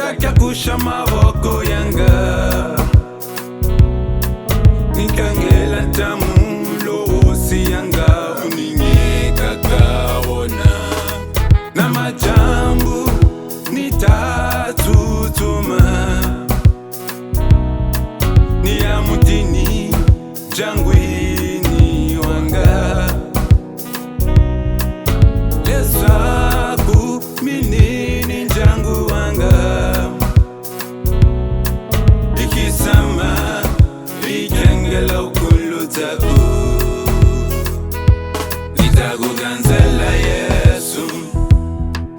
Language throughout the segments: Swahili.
Nitakusha mavoko yanga nikangela tamulo osi yanga uninyeka kaona na majambu nitatutuma ni ya mutini jangwini wanga lesaku minini jangu wanga ikisama ikengela ukulutaku nitakuganzela Yesu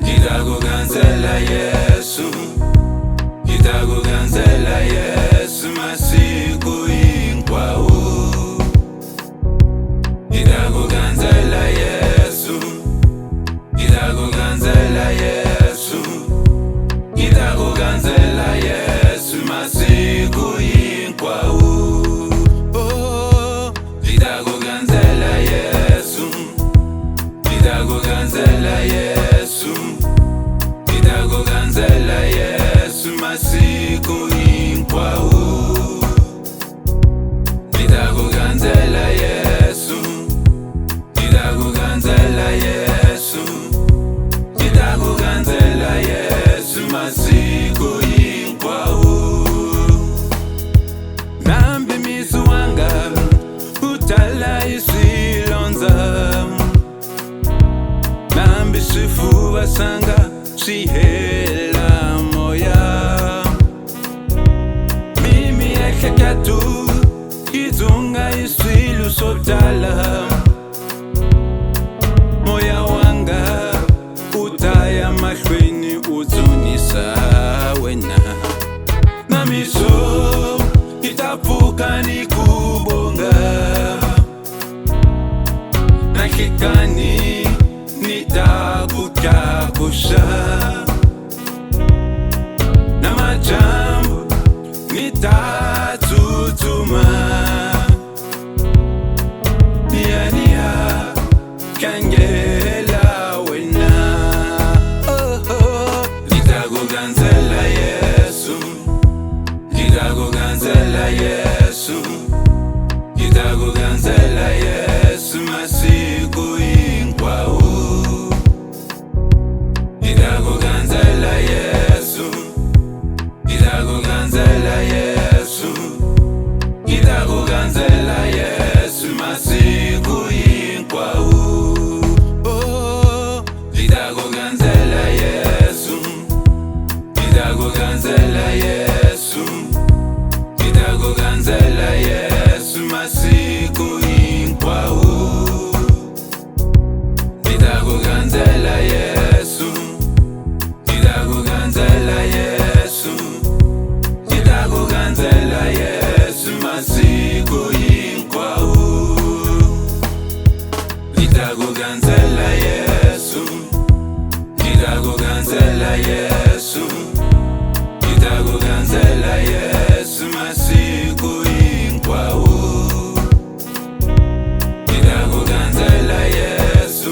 nitakuganzela Yesu nitakuganzela Yesu masiku inkwao nitakuganzela Yesu nitakuganzela Yesu nitakuganzela Yesu masiku inkwao nitakuganzela Yesu nitakuganzela Yesu nitakuganzela Yesu masiku inkwao nitakuganzela Yesu nitakuganzela Yesu nitakuganzela Yesu masiku inkwao nambi misu wanga utala isilonza nambi shifuwa sanga shihela moya mimi ekekatu izunga isilu sotala moya wanga utaya mahlweni uzunisa wena namiso itapuka nikubonga nakikani nitakukakusha na majambo nitatutuma nia kangela wena nitakuganzela Yesu nitakuganzela Yesu nitakuganzela Yesu masiku inkwao nitakuganzela Yesu nitakuganzela Yesu nitakuganzela Yesu masiku inkwao nitakuganzela Yesu nitakuganzela Yesu nitakuganzela Yesu masiku inkwao nitakuganzela Yesu nitakuganzela Yesu nitakuganzela Yesu masiku inkwao nitakuganzela Yesu nitakuganzela Yesu nitakuganzela Yesu masiku inkwao nitakuganzela Yesu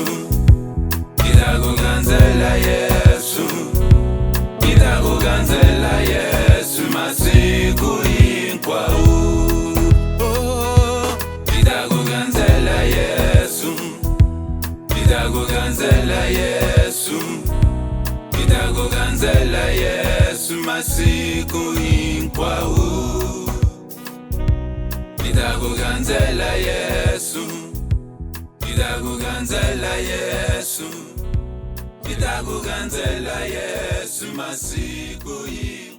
nitakuganzela Yesu nitakuganzela Yesu masiku inkwao nitakuganzela Yesu nitakuganzela Yesu nitakuganzela Yesu masiku inkwao nitakuganzela Yesu nitakuganzela Yesu nitakuganzela Yesu masiku inkwao